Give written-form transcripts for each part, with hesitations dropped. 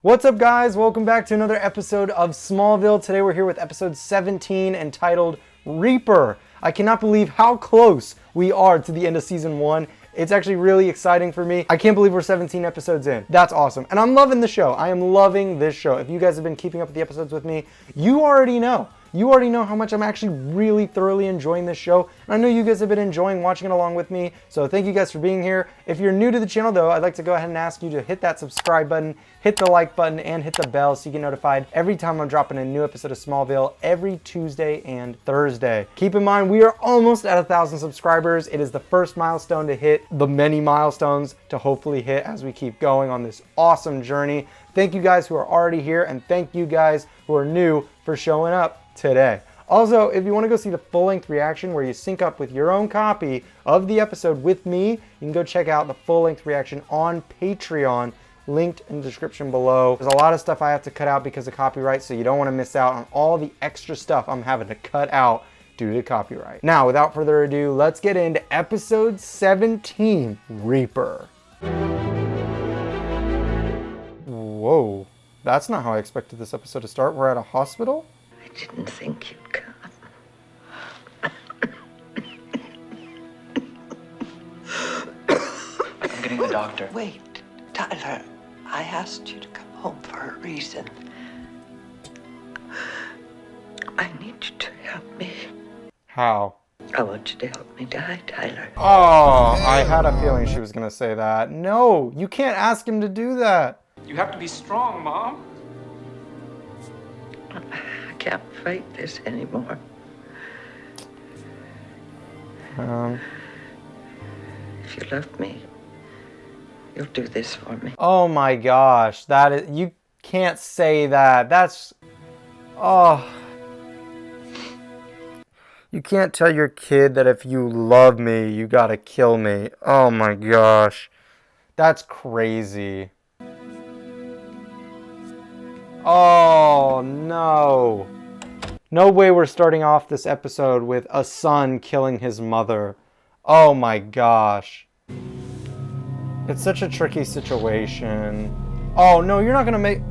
What's up, guys? Welcome back to another episode of Smallville. Today we're here with episode 17 entitled Reaper. I cannot believe how close we are to the end of season 1. It's actually really exciting for me. I can't believe we're 17 episodes in. That's awesome. And I'm loving the show. I am loving this show. If you guys have been keeping up with the episodes with me, you already know. You already know how much I'm actually really thoroughly enjoying this show. And I know you guys have been enjoying watching it along with me. So thank you guys for being here. If you're new to the channel though, I'd like to go ahead and ask you to hit that subscribe button, hit the like button, and hit the bell so you get notified every time I'm dropping a new episode of Smallville every Tuesday and Thursday. Keep in mind, we are almost at 1,000 subscribers. It is the first milestone to hit the many milestones to hopefully hit as we keep going on this awesome journey. Thank you guys who are already here, and thank you guys who are new for showing up today. Also, if you want to go see the full-length reaction where you sync up with your own copy of the episode with me, you can go check out the full-length reaction on Patreon, linked in the description below. There's a lot of stuff I have to cut out because of copyright, so you don't want to miss out on all the extra stuff I'm having to cut out due to copyright. Now, without further ado, let's get into episode 17, Reaper. Whoa, that's not how I expected this episode to start. We're at a hospital? I didn't think you'd come. I'm getting the doctor. Wait, Tyler. I asked you to come home for a reason. I need you to help me. How? I want you to help me die, Tyler. Oh, I had a feeling she was gonna say that. No, you can't ask him to do that. You have to be strong, Mom. I can't fight this anymore. If you love me, you'll do this for me. Oh my gosh, that is, you can't say that. That's, oh. You can't tell your kid that if you love me, you gotta kill me. Oh my gosh. That's crazy. Oh no. No way we're starting off this episode with a son killing his mother. Oh my gosh. It's such a tricky situation. Oh no, you're not gonna make...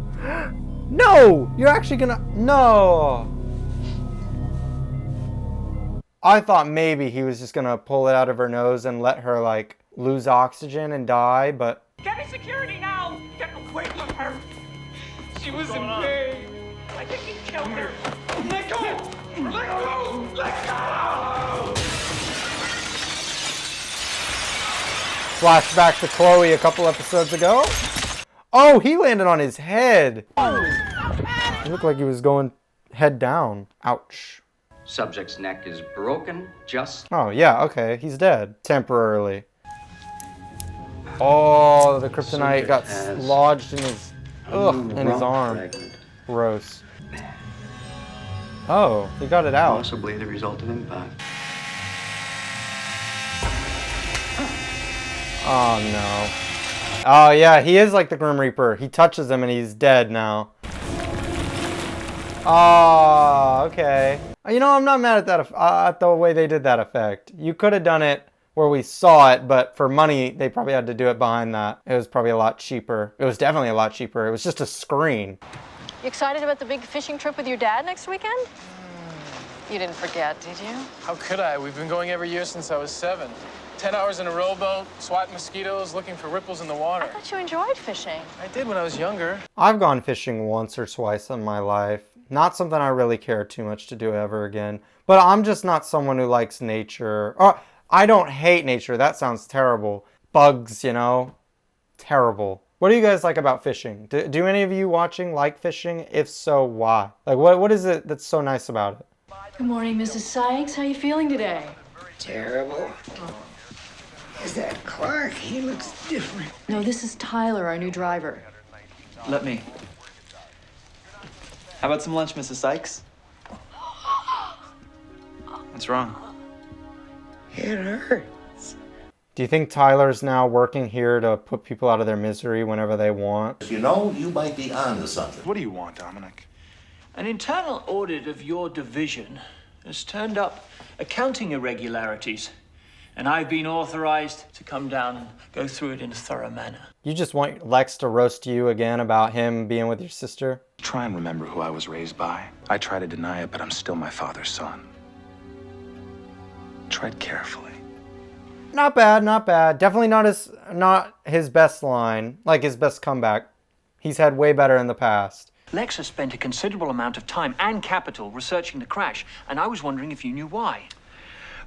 No! You're actually gonna... No! I thought maybe he was just gonna pull it out of her nose and let her like lose oxygen and die, but... Get me security now! Get away from her! She was in pain. I think he killed her. Let go! Let go! Let go! Flashback to Chloe a couple episodes ago. Oh, he landed on his head. It looked like he was going head down. Ouch. Subject's neck is broken, just... Oh, yeah, okay. He's dead. Temporarily. Oh, the kryptonite got lodged in his... Ugh, in his arm. Fragment. Gross. Oh, he got it out. Possibly the result of impact. Oh, no. Oh, yeah, he is like the Grim Reaper. He touches him and he's dead now. Oh, okay. You know, I'm not mad at that, at the way they did that effect. You could have done it where we saw it, but for money, they probably had to do it behind that. It was probably a lot cheaper. It was definitely a lot cheaper. It was just a screen. You excited about the big fishing trip with your dad next weekend? You didn't forget, did you? How could I? We've been going every year since I was 7. 10 hours in a rowboat, swatting mosquitoes, looking for ripples in the water. I thought you enjoyed fishing. I did when I was younger. I've gone fishing once or twice in my life. Not something I really care too much to do ever again. But I'm just not someone who likes nature. Or, I don't hate nature. That sounds terrible. Bugs, you know? Terrible. What do you guys like about fishing? Do any of you watching like fishing? If so, why? Like, what is it that's so nice about it? Good morning, Mrs. Sykes. How are you feeling today? Terrible. Is that Clark? He looks different. No, this is Tyler, our new driver. Let me. How about some lunch, Mrs. Sykes? What's wrong? It hurts. Do you think Tyler's now working here to put people out of their misery whenever they want? You know, you might be onto something. What do you want, Dominic? An internal audit of your division has turned up accounting irregularities and I've been authorized to come down and go through it in a thorough manner. You just want Lex to roast you again about him being with your sister? Try and remember who I was raised by. I try to deny it, but I'm still my father's son. Tread carefully. Not bad, not bad. Definitely not his best line, like his best comeback. He's had way better in the past. Lex has spent a considerable amount of time and capital researching the crash, and I was wondering if you knew why.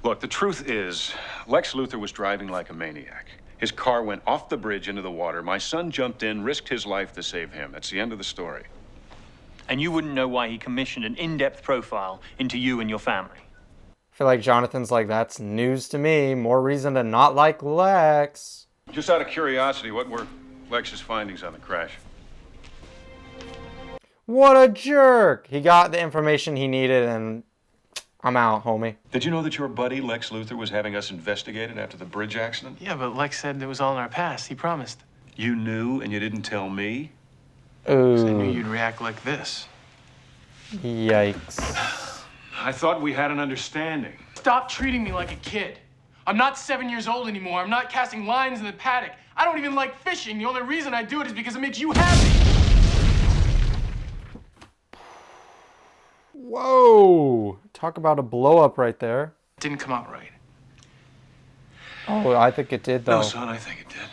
Look, the truth is, Lex Luthor was driving like a maniac. His car went off the bridge into the water. My son jumped in, risked his life to save him. That's the end of the story. And you wouldn't know why he commissioned an in-depth profile into you and your family. I feel like Jonathan's like, that's news to me. More reason to not like Lex. Just out of curiosity, what were Lex's findings on the crash? What a jerk! He got the information he needed and I'm out, homie. Did you know that your buddy, Lex Luthor, was having us investigated after the bridge accident? Yeah, but Lex said it was all in our past. He promised. You knew and you didn't tell me? Ooh. 'Cause I knew you'd react like this. Yikes. I thought we had an understanding. Stop treating me like a kid. I'm not 7 years old anymore. I'm not casting lines in the paddock. I don't even like fishing. The only reason I do it is because it makes you happy. Whoa! Talk about a blow up right there. Didn't come out right. Oh, I think it did though. No, son, I think it did.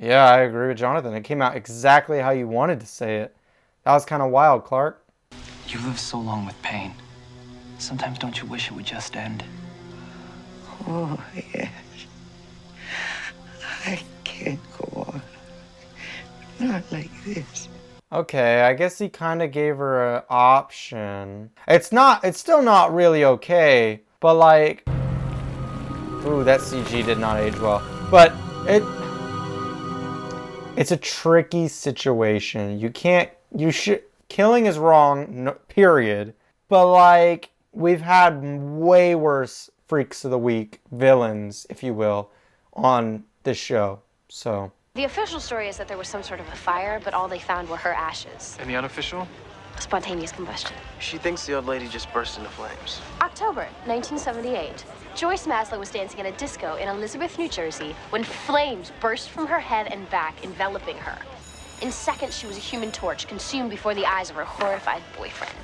Yeah, I agree with Jonathan. It came out exactly how you wanted to say it. That was kind of wild, Clark. You live so long with pain. Sometimes don't you wish it would just end? Oh, yes. I can't go on. Not like this. Okay, I guess he kind of gave her an option. It's still not really okay, but like, ooh, that CG did not age well. But it's a tricky situation. Killing is wrong, no, period. But like, we've had way worse Freaks of the Week, villains, if you will, on this show, so. The official story is that there was some sort of a fire, but all they found were her ashes. And the unofficial? Spontaneous combustion. She thinks the old lady just burst into flames. October 1978. Joyce Maslow was dancing at a disco in Elizabeth, New Jersey, when flames burst from her head and back, enveloping her. In seconds, she was a human torch, consumed before the eyes of her horrified boyfriend.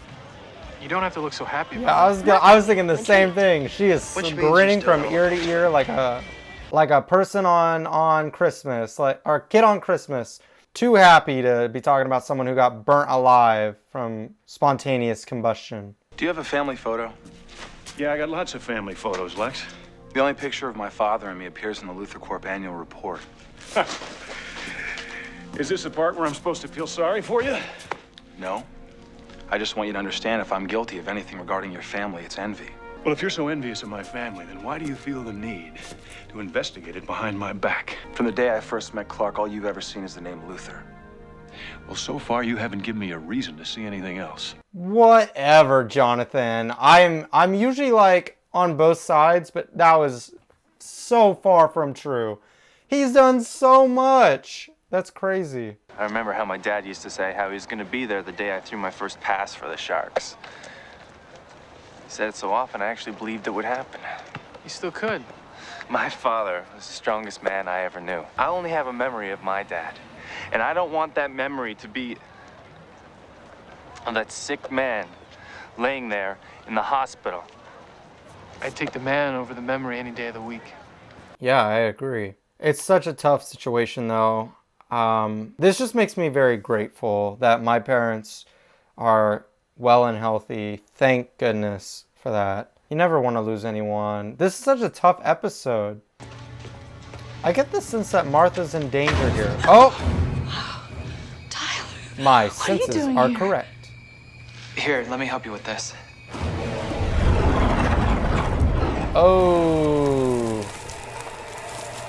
You don't have to look so happy Yeah, about it. I was thinking the same thing. She is grinning from ear to ear like a person on Christmas, or a kid on Christmas. Too happy to be talking about someone who got burnt alive from spontaneous combustion. Do you have a family photo? Yeah, I got lots of family photos, Lex. The only picture of my father and me appears in the Luthor Corp annual report. Is this the part where I'm supposed to feel sorry for you? No. I just want you to understand if I'm guilty of anything regarding your family, it's envy. Well, if you're so envious of my family, then why do you feel the need to investigate it behind my back? From the day I first met Clark, all you've ever seen is the name Luthor. Well, so far you haven't given me a reason to see anything else. Whatever, Jonathan. I'm usually like on both sides, but that was so far from true. He's done so much. That's crazy. I remember how my dad used to say how he was going to be there the day I threw my first pass for the Sharks. He said it so often, I actually believed it would happen. You still could. My father was the strongest man I ever knew. I only have a memory of my dad. And I don't want that memory to be of that sick man laying there in the hospital. I'd take the man over the memory any day of the week. Yeah, I agree. It's such a tough situation, though. This just makes me very grateful that my parents are well and healthy. Thank goodness for that. You never want to lose anyone. This is such a tough episode. I get the sense that Martha's in danger here. Oh! Tyler, My what are you senses doing are here? correct. Here, let me help you with this. Oh.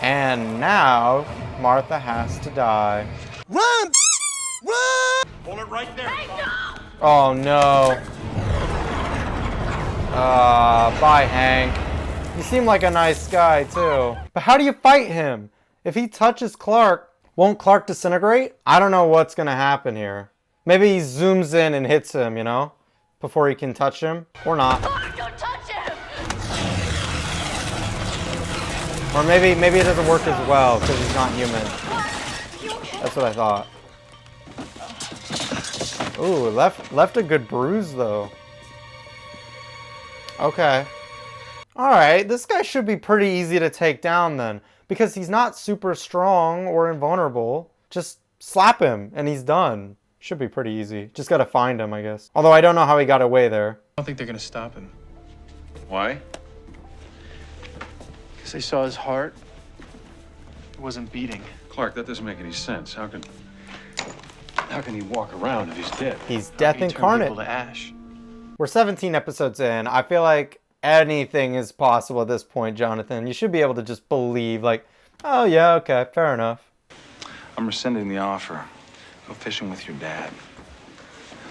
And now Martha has to die. Run! Run! Hold it right there. Hey, no! Oh no. Bye, Hank. You seem like a nice guy too. But how do you fight him? If he touches Clark, won't Clark disintegrate? I don't know what's gonna happen here. Maybe he zooms in and hits him, you know? Before he can touch him. Or not. Clark, don't touch him! Or maybe it doesn't work as well because he's not human. That's what I thought. Ooh, left a good bruise though. Okay. Alright, this guy should be pretty easy to take down then. Because he's not super strong or invulnerable. Just slap him and he's done. Should be pretty easy. Just gotta find him, I guess. Although I don't know how he got away there. I don't think they're gonna stop him. Why? Because they saw his heart. It wasn't beating. Clark, that doesn't make any sense. How can he walk around if he's dead? He's death He turned incarnate. people to ash. We're 17 episodes in. I feel like anything is possible at this point, Jonathan. You should be able to just believe, like, oh yeah, okay, fair enough. I'm rescinding the offer. Go fishing with your dad.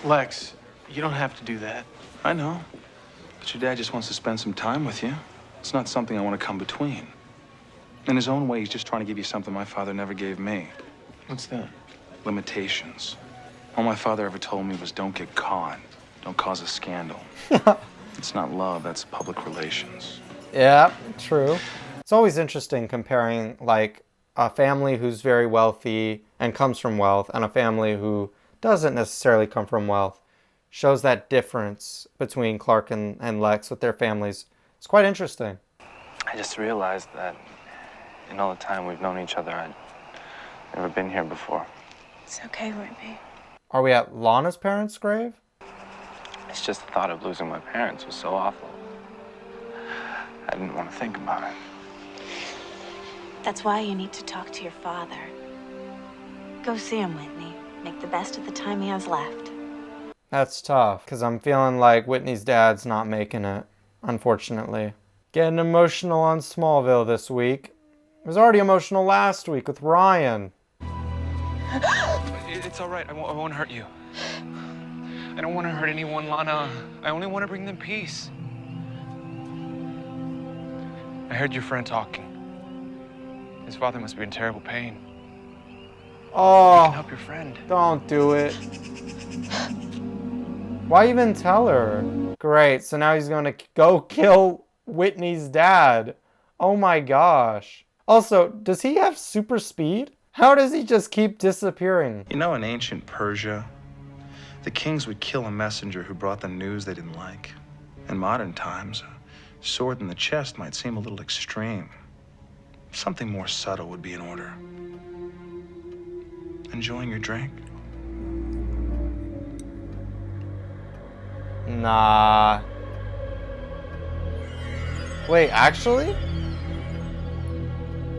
Lex, you don't have to do that. I know. But your dad just wants to spend some time with you. It's not something I want to come between. In his own way, he's just trying to give you something my father never gave me. What's that? Limitations. All my father ever told me was don't get caught. Don't cause a scandal. It's not love, that's public relations. Yeah, true. It's always interesting comparing, like, a family who's very wealthy and comes from wealth and a family who doesn't necessarily come from wealth. Shows that difference between Clark and Lex with their families. It's quite interesting. I just realized that in all the time we've known each other, I'd never been here before. It's okay, Whitney. Are we at Lana's parents' grave? It's just the thought of losing my parents was so awful. I didn't want to think about it. That's why you need to talk to your father. Go see him, Whitney. Make the best of the time he has left. That's tough, because I'm feeling like Whitney's dad's not making it, unfortunately. Getting emotional on Smallville this week. It was already emotional last week with Ryan. It's all right. I won't hurt you. I don't want to hurt anyone, Lana. I only want to bring them peace. I heard your friend talking. His father must be in terrible pain. Oh, You can help your friend. don't do it. Why even tell her? Great, so now he's going to go kill Whitney's dad. Oh my gosh. Also, does he have super speed? How does he just keep disappearing? You know, in ancient Persia, the kings would kill a messenger who brought them news they didn't like. In modern times, a sword in the chest might seem a little extreme. Something more subtle would be in order. Enjoying your drink? Nah. Wait, actually?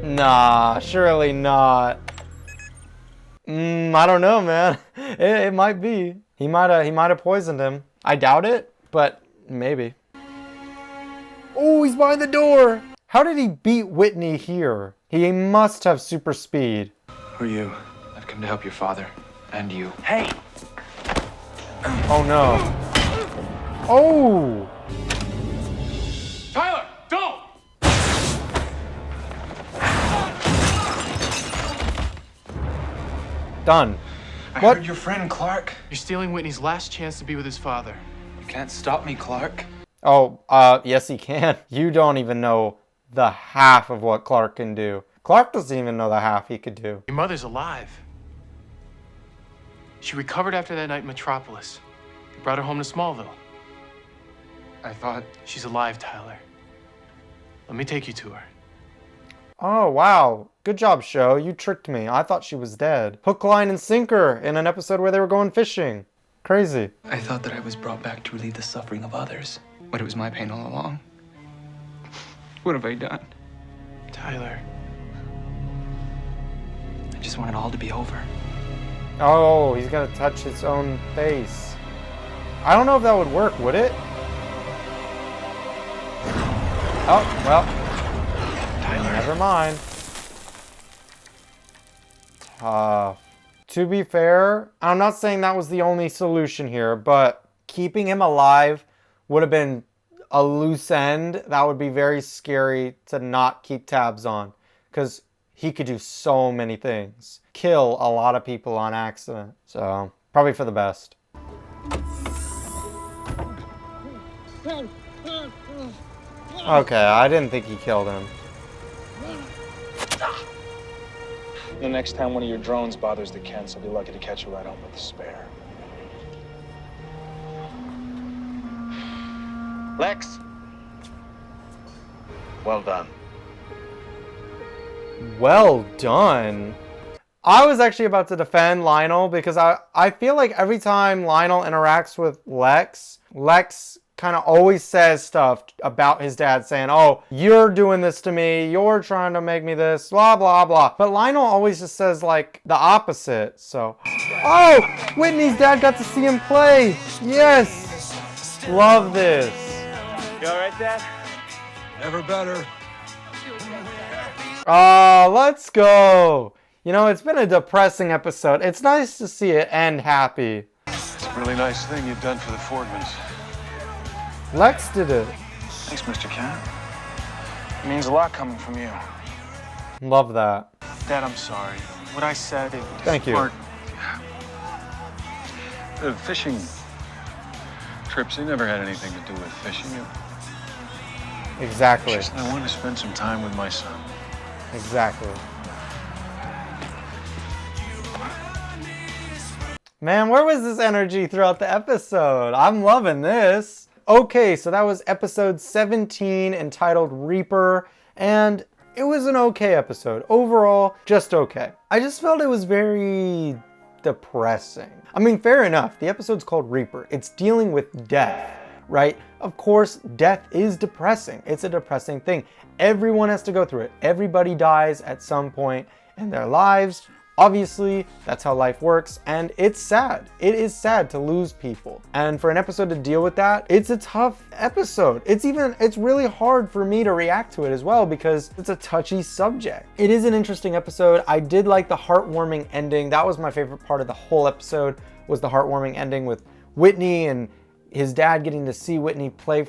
Nah, surely not. I don't know, man. It might be. He might have poisoned him. I doubt it, but maybe. Oh, he's behind the door. How did he beat Whitney here? He must have super speed. Who are you? I've come to help your father. And you. Hey! Oh no. Oh! Tyler, don't! Done. I What? heard your friend, Clark. You're stealing Whitney's last chance to be with his father. You can't stop me, Clark. Oh, yes he can. You don't even know the half of what Clark can do. Clark doesn't even know the half he could do. Your mother's alive. She recovered after that night in Metropolis. They brought her home to Smallville. I thought... She's alive, Tyler. Let me take you to her. Oh, wow. Good job, show. You tricked me. I thought she was dead. Hook, line, and sinker in an episode where they were going fishing. Crazy. I thought that I was brought back to relieve the suffering of others. But it was my pain all along. What have I done? Tyler. I just want it all to be over. Oh, he's gonna touch his own face. I don't know if that would work, would it? Oh, well. Tyler. Never mind. Tough. To be fair, I'm not saying that was the only solution here, but keeping him alive would have been a loose end. That would be very scary to not keep tabs on, because he could do so many things. Kill a lot of people on accident. So, probably for the best. Okay, I didn't think he killed him. The next time one of your drones bothers the Kents, I'll be lucky to catch you right home with a spare. Lex. Well done. Well done. I was actually about to defend Lionel because I feel like every time Lionel interacts with Lex kind of always says stuff about his dad, saying, oh, you're doing this to me, you're trying to make me this, blah, blah, blah. But Lionel always just says like the opposite, so. Oh, Whitney's dad got to see him play. Yes. Love this. You all right, Dad? Never better. Oh, let's go. You know, it's been a depressing episode. It's nice to see it end happy. It's a really nice thing you've done for the Fordmans. Lex did it. Thanks, Mr. Kent. It means a lot coming from you. Love that. Dad, I'm sorry. What I said, it Thank you. The fishing trips, they never had anything to do with fishing. Exactly. Just, I wanted to spend some time with my son. Exactly. Man, where was this energy throughout the episode? I'm loving this. Okay, so that was episode 17 entitled Reaper, and it was an okay episode. Overall, just okay. I just felt it was very depressing. I mean, fair enough. The episode's called Reaper. It's dealing with death, right? Of course, death is depressing. It's a depressing thing. Everyone has to go through it. Everybody dies at some point in their lives. Obviously, that's how life works, and it's sad. It is sad to lose people. And for an episode to deal with that, it's a tough episode. It's really hard for me to react to it as well because it's a touchy subject. It is an interesting episode. I did like the heartwarming ending. That was my favorite part of the whole episode, was the heartwarming ending with Whitney and his dad getting to see Whitney play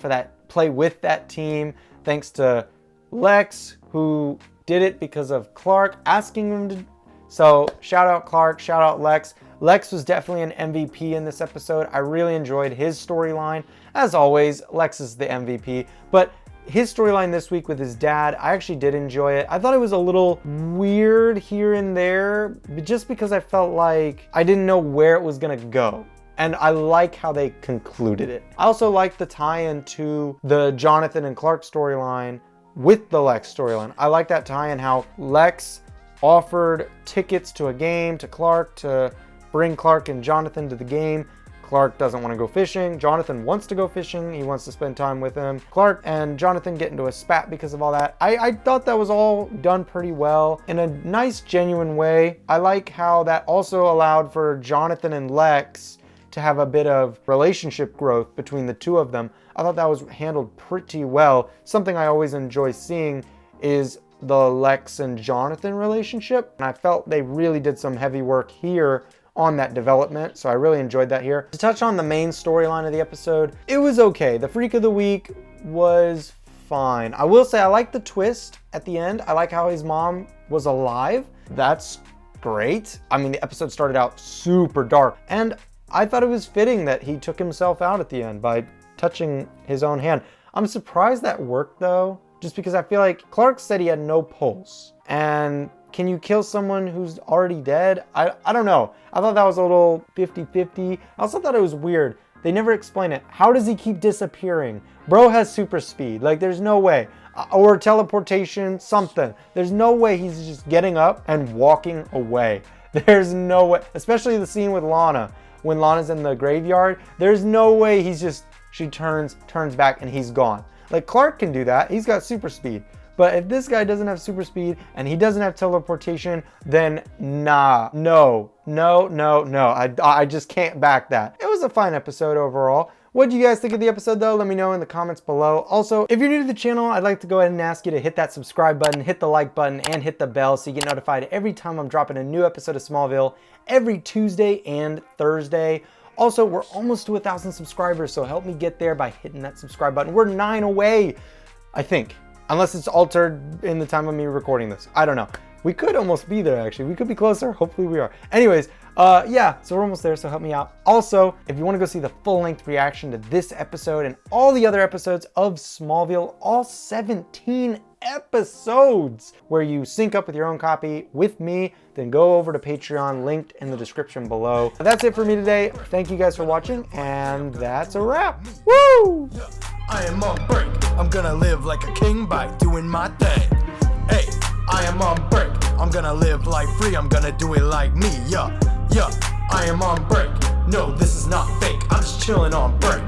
with that team, thanks to Lex, who did it because of Clark asking him to. So shout out Clark, shout out Lex. Lex was definitely an MVP in this episode. I really enjoyed his storyline. As always, Lex is the MVP, but his storyline this week with his dad, I actually did enjoy it. I thought it was a little weird here and there, just because I felt like I didn't know where it was gonna go. And I like how they concluded it. I also like the tie-in to the Jonathan and Clark storyline with the Lex storyline. I like that tie-in, how Lex offered tickets to a game to Clark to bring Clark and Jonathan to the game. Clark doesn't want to go fishing. Jonathan wants to go fishing. He wants to spend time with him. Clark and Jonathan get into a spat because of all that. I thought that was all done pretty well in a nice, genuine way. I like how that also allowed for Jonathan and Lex to have a bit of relationship growth between the two of them. I thought that was handled pretty well. Something I always enjoy seeing is the Lex and Jonathan relationship, and I felt they really did some heavy work here on that development, so I really enjoyed that here. To touch on the main storyline of the episode, it was okay. The Freak of the Week was fine. I will say I like the twist at the end. I like how his mom was alive. That's great. I mean, the episode started out super dark, and I thought it was fitting that he took himself out at the end by touching his own hand. I'm surprised that worked though, just because I feel like Clark said he had no pulse. And can you kill someone who's already dead? I don't know. I thought that was a little 50-50. I also thought it was weird. They never explain it. How does he keep disappearing? Bro has super speed. Like, there's no way. Or teleportation, something. There's no way he's just getting up and walking away. There's no way. Especially the scene with Lana. When Lana's in the graveyard, there's no way she turns back and he's gone. Like, Clark can do that. He's got super speed. But if this guy doesn't have super speed and he doesn't have teleportation, then nah, no. I just can't back that. It was a fine episode overall. What do you guys think of the episode though? Let me know in the comments below. Also, if you're new to the channel, I'd like to go ahead and ask you to hit that subscribe button, hit the like button, and hit the bell so you get notified every time I'm dropping a new episode of Smallville every Tuesday and Thursday. Also, we're almost to 1,000 subscribers, so help me get there by hitting that subscribe button. We're 9 away, I think. Unless it's altered in the time of me recording this. I don't know. We could almost be there, actually. We could be closer. Hopefully we are. Anyways, yeah, so we're almost there, so help me out. Also, if you want to go see the full-length reaction to this episode and all the other episodes of Smallville, all 17 episodes where you sync up with your own copy with me, then go over to Patreon, linked in the description below. That's it for me today. Thank you guys for watching, and that's a wrap. Woo! I am on break. I'm gonna live like a king by doing my thing. Hey, I am on break. I'm gonna live life free. I'm gonna do it like me. Yeah, I am on break. No, this is not fake. I'm just chilling on break.